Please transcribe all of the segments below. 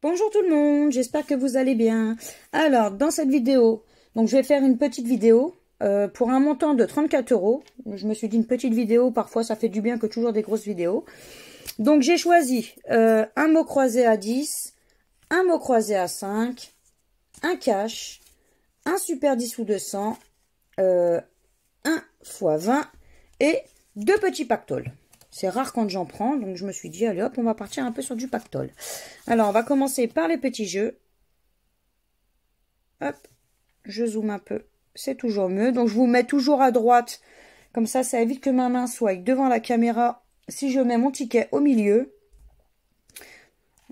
Bonjour tout le monde, j'espère que vous allez bien. Alors, dans cette vidéo, donc je vais faire une petite vidéo pour un montant de 34 €. Je me suis dit une petite vidéo, parfois ça fait du bien que toujours des grosses vidéos. Donc j'ai choisi un mot croisé à 10, un mot croisé à 5, un cash, un super 10 ou 200, 1 x 20 et 2 petits pactoles. C'est rare quand j'en prends, donc je me suis dit, allez hop, on va partir un peu sur du pactole. Alors, on va commencer par les petits jeux. Hop, je zoome un peu, c'est toujours mieux. Donc, je vous mets toujours à droite, comme ça évite que ma main soit devant la caméra si je mets mon ticket au milieu.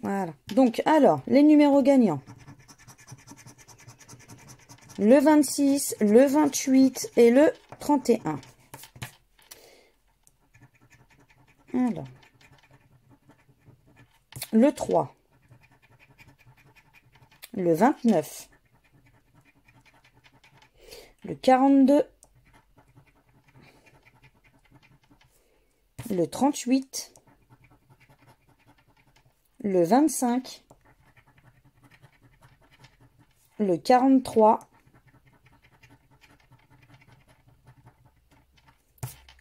Voilà. Donc, alors, les numéros gagnants. Le 26, le 28 et le 31. Alors, le 3, le 29, le 42, le 38, le 25, le 43,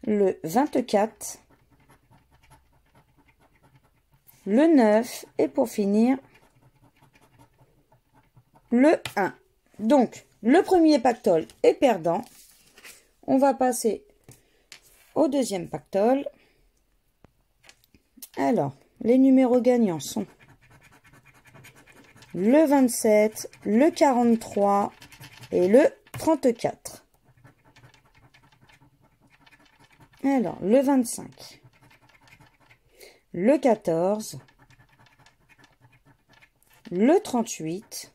le 24, le 9 et pour finir, le 1. Donc, le premier pactole est perdant. On va passer au deuxième pactole. Alors, les numéros gagnants sont le 27, le 43 et le 34. Alors, le 25, le 14, le 38,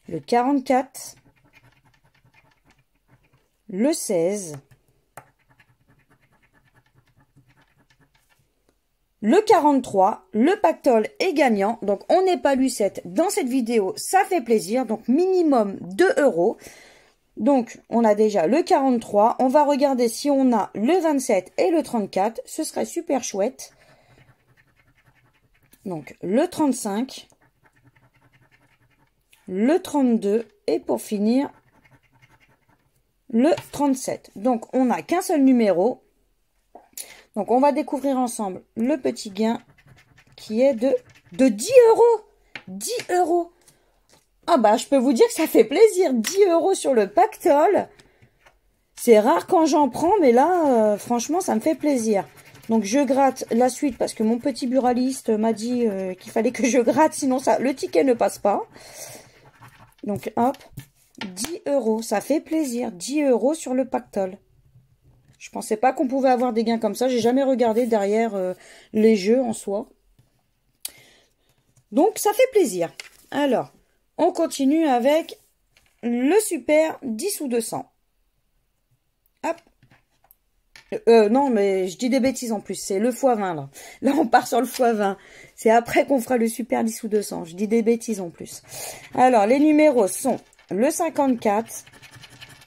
le 44, le 16, le 43, le pactole est gagnant. Donc, on n'est pas Lucette dans cette vidéo, ça fait plaisir. Donc, minimum 2 €. Donc, on a déjà le 43. On va regarder si on a le 27 et le 34. Ce serait super chouette. Donc, le 35, le 32 et pour finir, le 37. Donc, on n'a qu'un seul numéro. Donc, on va découvrir ensemble le petit gain qui est de 10 €. 10 €. Ah bah, je peux vous dire que ça fait plaisir. 10 € sur le pactole. C'est rare quand j'en prends, mais là, franchement, ça me fait plaisir. Donc, je gratte la suite parce que mon petit buraliste m'a dit qu'il fallait que je gratte, sinon le ticket ne passe pas. Donc, hop, 10 €. Ça fait plaisir. 10 € sur le pactole. Je pensais pas qu'on pouvait avoir des gains comme ça. J'ai jamais regardé derrière les jeux en soi. Donc, ça fait plaisir. Alors, on continue avec le super 10 ou 200. Hop. Non, mais je dis des bêtises en plus. C'est le x20, là. Là, on part sur le x20. C'est après qu'on fera le super 10 ou 200. Je dis des bêtises en plus. Alors, les numéros sont le 54,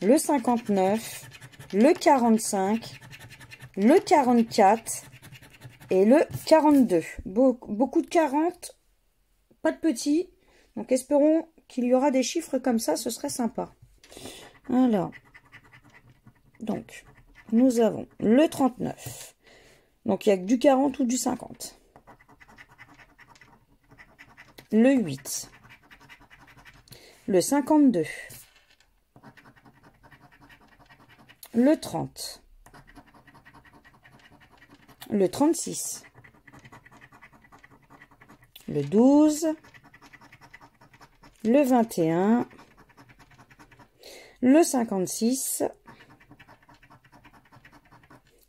le 59, le 45, le 44 et le 42. Beaucoup de 40, pas de petits. Donc, espérons qu'il y aura des chiffres comme ça, ce serait sympa. Alors, donc, nous avons le 39. Donc, il n'y a que du 40 ou du 50. Le 8. Le 52. Le 30. Le 36. Le 12. Le 21, le 56,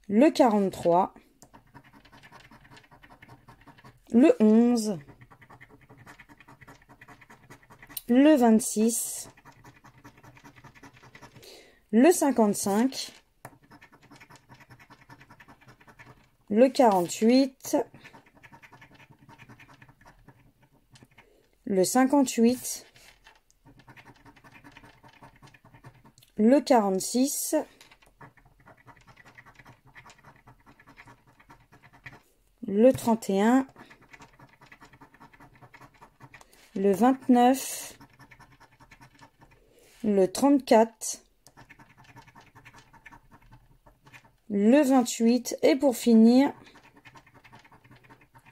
le 43, le 11, le 26, le 55, le 48, le 58, le 46, le 31, le 29, le 34, le 28 et pour finir,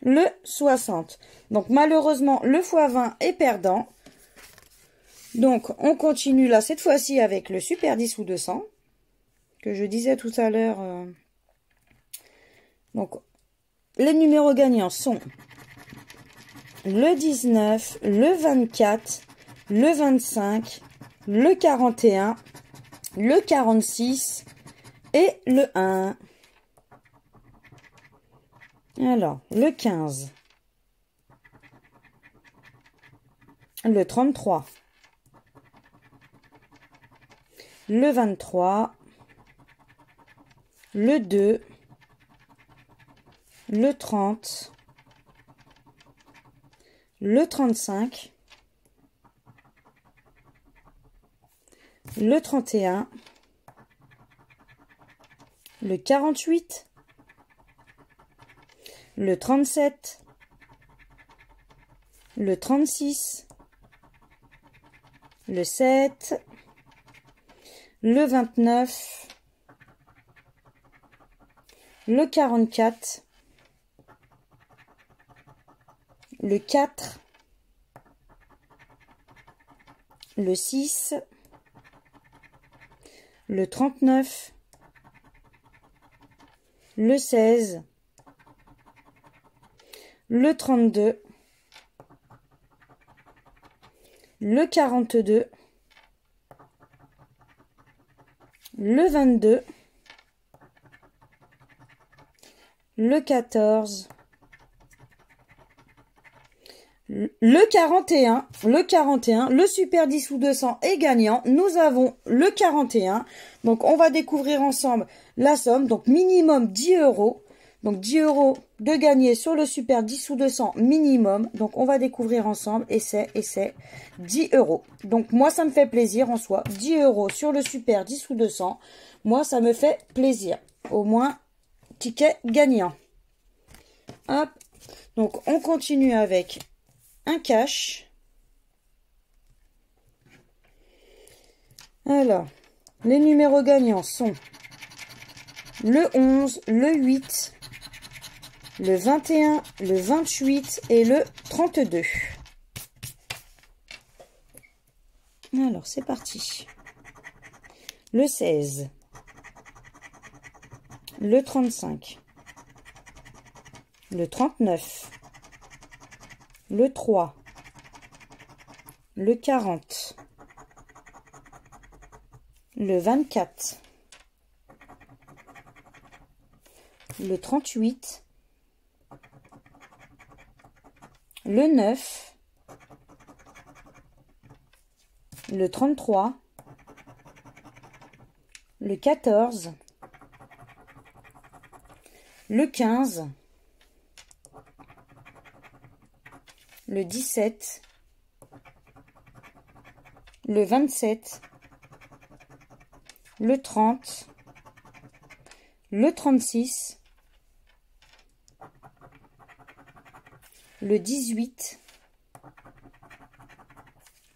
le 60. Donc malheureusement, le x20 est perdant. Donc on continue là, cette fois-ci avec le Super 10 ou 200, que je disais tout à l'heure. Donc les numéros gagnants sont le 19, le 24, le 25, le 41, le 46 et le 1. Alors, le 15, le 33, le 23, le 2, le 30, le 35, le 31, le 48, le 37, le 36, le 7, le 29, le 44, le 4, le 6, le 39, le 16, le 32, le 42, le 22, le 14, le 41, le Super 10 ou 200 est gagnant. Nous avons le 41. Donc, on va découvrir ensemble la somme. Donc, minimum 10 euros. Donc, 10 euros de gagner sur le Super 10 ou 200 minimum. Donc, on va découvrir ensemble et c'est 10 euros. Donc, moi, ça me fait plaisir en soi. 10 euros sur le Super 10 ou 200. Moi, ça me fait plaisir. Au moins, ticket gagnant. Hop. Donc, on continue avec un cash. Alors, les numéros gagnants sont le 11, le 8, le 21, le 28 et le 32. Alors, c'est parti. Le 16, le 35, le 39, le 3, le 40, le 24, le 38, le 9, le 33, le 14, le 15, le 17, le 27, le 30, le 36, le 18,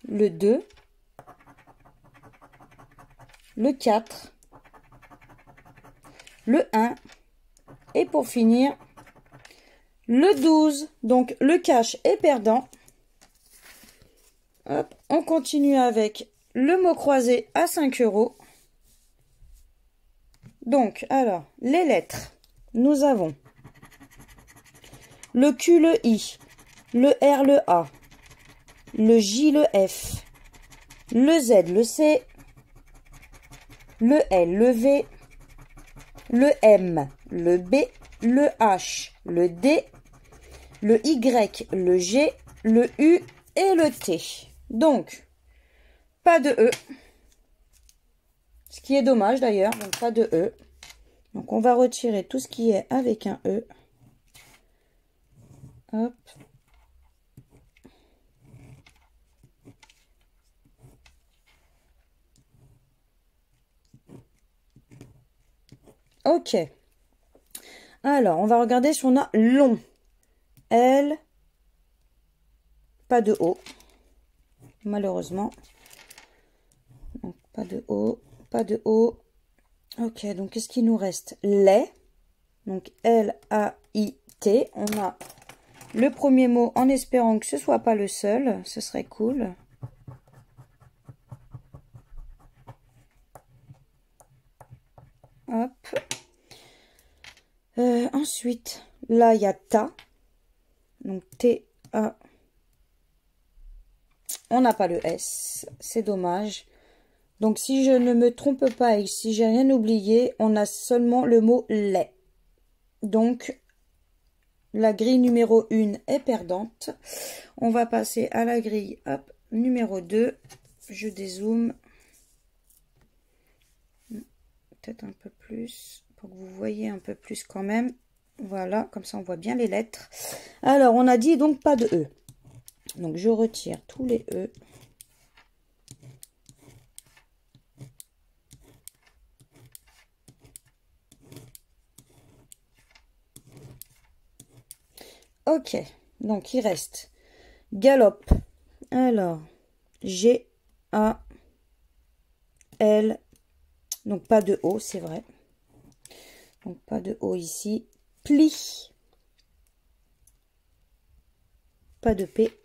le 2, le 4, le 1 et pour finir le 12. Donc le cash est perdant. Hop, on continue avec le mot croisé à 5 euros. Donc, alors, les lettres. Nous avons le Q, le I, le R, le A, le J, le F, le Z, le C, le L, le V, le M, le B, le H, le D, le Y, le G, le U et le T. Donc, pas de E. Ce qui est dommage d'ailleurs, donc pas de E. Donc on va retirer tout ce qui est avec un E. Hop. Ok. Alors, on va regarder si on a long. pas de O, malheureusement. Donc, pas de O, pas de O. Ok, donc qu'est-ce qu'il nous reste? Lait. Donc L-A-I-T. On a le premier mot en espérant que ce soit pas le seul. Ce serait cool. Hop. Ensuite, là, il y a ta. Donc T-A. On n'a pas le S. C'est dommage. Donc, si je ne me trompe pas et si j'ai rien oublié, on a seulement le mot lait. Donc, la grille numéro 1 est perdante. On va passer à la grille numéro 2. Je dézoome. Peut-être un peu plus pour que vous voyez un peu plus quand même. Voilà, comme ça on voit bien les lettres. Alors, on a dit donc pas de E. Donc, je retire tous les E. Ok, donc il reste galope. Alors, G, A, L. Donc, pas de O, c'est vrai. Donc, pas de O ici. Pli. Pas de P.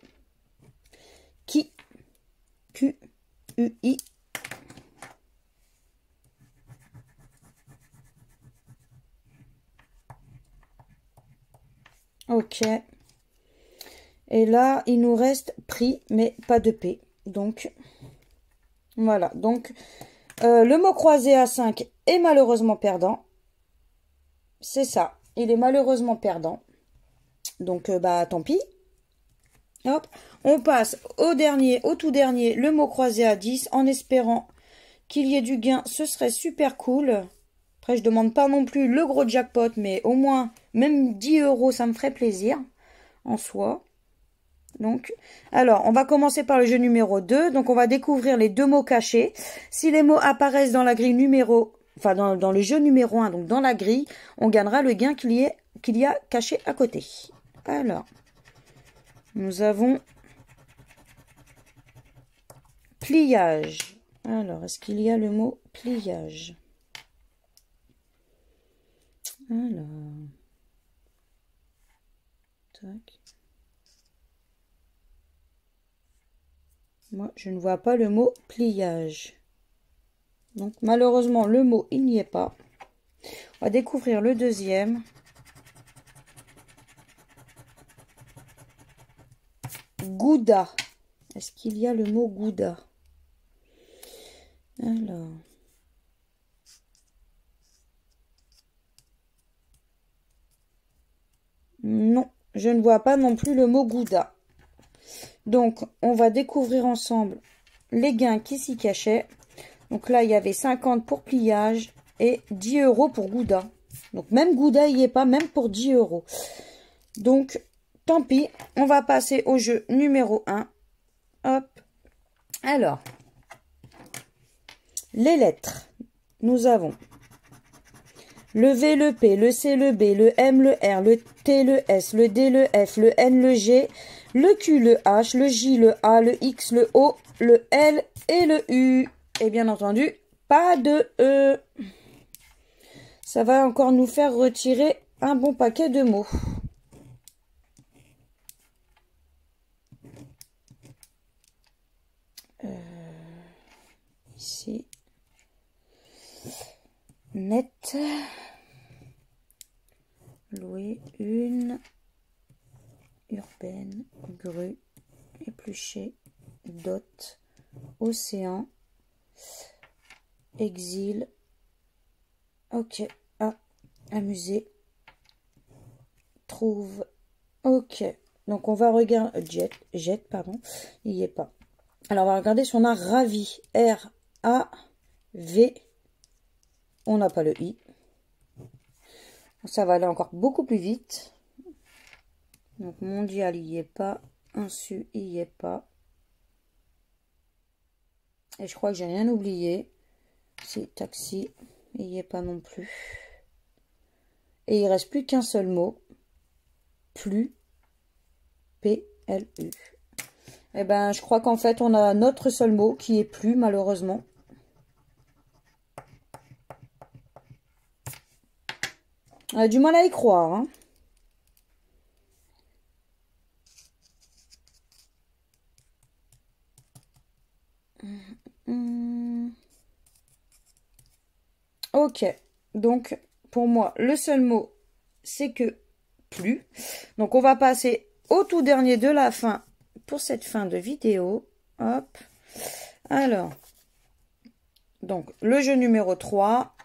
Qui. Q, U, I. Ok. Et là, il nous reste prix, mais pas de P. Donc, voilà. Donc, le mot croisé à 5 est malheureusement perdant. C'est ça. Il est malheureusement perdant. Donc, bah, tant pis. Hop. On passe au dernier, au tout dernier, le mot croisé à 10, en espérant qu'il y ait du gain. Ce serait super cool. Après, je demande pas non plus le gros jackpot, mais au moins, même 10 €, ça me ferait plaisir en soi. Donc, alors, on va commencer par le jeu numéro 2. Donc, on va découvrir les deux mots cachés. Si les mots apparaissent dans la grille numéro, enfin, dans le jeu numéro 1, donc dans la grille, on gagnera le gain qu'il y a caché à côté. Alors, nous avons pliage. Alors, est-ce qu'il y a le mot pliage? Alors, tac. Moi, je ne vois pas le mot pliage. Donc, malheureusement, le mot, il n'y est pas. On va découvrir le deuxième. Gouda. Est-ce qu'il y a le mot gouda? Alors. Non, je ne vois pas non plus le mot gouda. Donc, on va découvrir ensemble les gains qui s'y cachaient. Donc là, il y avait 50 pour pliage et 10 € pour gouda. Donc, même gouda, il n'y est pas, même pour 10 €. Donc, tant pis, on va passer au jeu numéro 1. Hop. Alors, les lettres. Nous avons le V, le P, le C, le B, le M, le R, le T, le S, le D, le F, le N, le G, le Q, le H, le J, le A, le X, le O, le L et le U. Et bien entendu, pas de E. Ça va encore nous faire retirer un bon paquet de mots. Ici. Net. Louer une. Urbaine. Grue. Éplucher. Dot. Océan. Exil. Ok. Ah. Amuser. Trouve. Ok. Donc on va regarder. Jet, pardon. Il n'y est pas. Alors, on va regarder si on a ravi. R-A-V. On n'a pas le I. Ça va aller encore beaucoup plus vite. Donc, mondial, il n'y est pas. Insu, il n'y est pas. Et je crois que j'ai rien oublié. C'est taxi. Il n'y est pas non plus. Et il ne reste plus qu'un seul mot. Plus. P-L-U. Eh ben, je crois qu'en fait, on a notre seul mot qui est plus, malheureusement. On a du mal à y croire, hein. Ok, donc pour moi, le seul mot, c'est que plus. Donc on va passer au tout dernier de la fin pour cette fin de vidéo. Hop. Alors, donc le jeu numéro 3.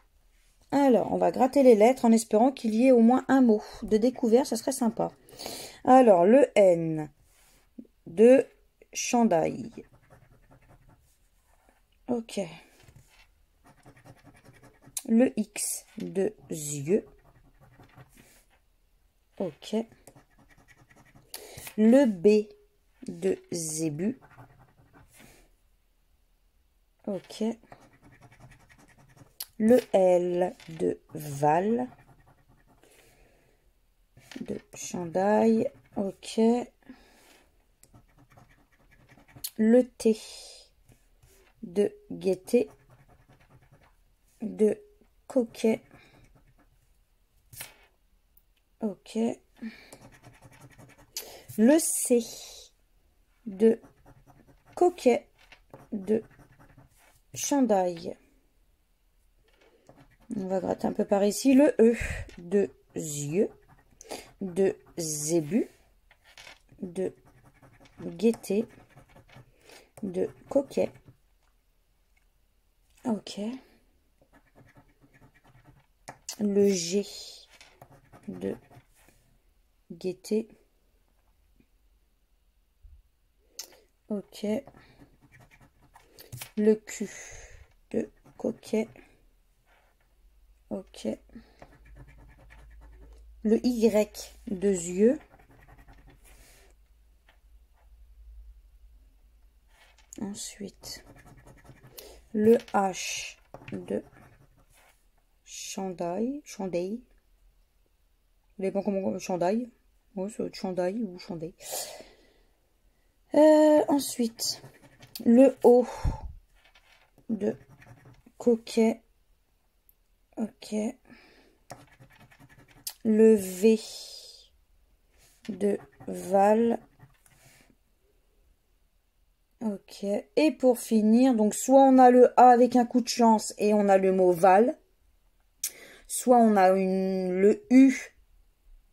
Alors, on va gratter les lettres en espérant qu'il y ait au moins un mot de découvert, ça serait sympa. Alors, le N de chandail. Ok. Le X de yeux. Ok. Le B de zébu. Ok. Le L de Val. De chandail. Ok. Le T de gaieté. De coquet. Ok. Le C de coquet. De chandail. On va gratter un peu par ici. Le E de yeux. De zébu. De gaieté. De coquet. Ok. Le G de gaieté. Ok. Le Q de coquet. Ok. Le Y de yeux. Ensuite, le H de chandail. Chandail. Vous voulez pas comment chandail? Oui, c'est chandail ou chandail. Ensuite, le O de coquet. Ok. Le V de Val. Ok. Et pour finir, donc soit on a le A avec un coup de chance et on a le mot Val. Soit on a le U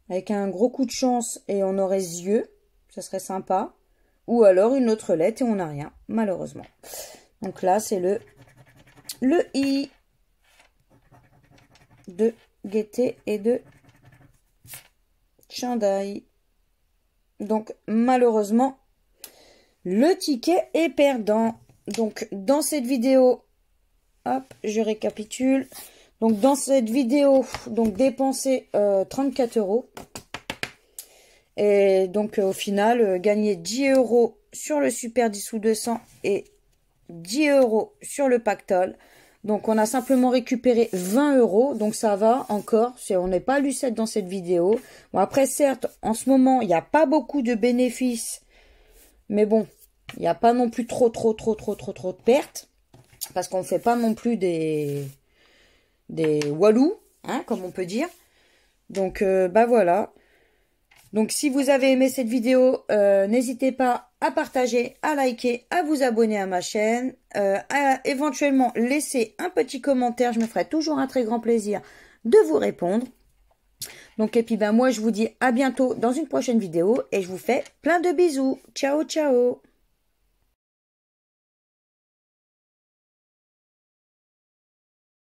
avec un gros coup de chance et on aurait yeux. Ça serait sympa. Ou alors une autre lettre et on n'a rien, malheureusement. Donc là, c'est le I de gaieté et de chandail. Donc, malheureusement, le ticket est perdant. Donc, dans cette vidéo, hop, je récapitule. Donc, dans cette vidéo, donc dépenser 34 €. Et donc, au final, gagner 10 € sur le Super 10 ou 200 et 10 € sur le pactole. Donc, on a simplement récupéré 20 €. Donc, ça va encore. On n'est pas lucette dans cette vidéo. Bon, après, certes, en ce moment, il n'y a pas beaucoup de bénéfices. Mais bon, il n'y a pas non plus trop de pertes. Parce qu'on ne fait pas non plus des walou, hein, comme on peut dire. Donc, bah voilà. Donc, si vous avez aimé cette vidéo, n'hésitez pas à partager, à liker, à vous abonner à ma chaîne, à éventuellement laisser un petit commentaire. Je me ferai toujours un très grand plaisir de vous répondre. Donc, et puis, ben, moi, je vous dis à bientôt dans une prochaine vidéo et je vous fais plein de bisous. Ciao, ciao!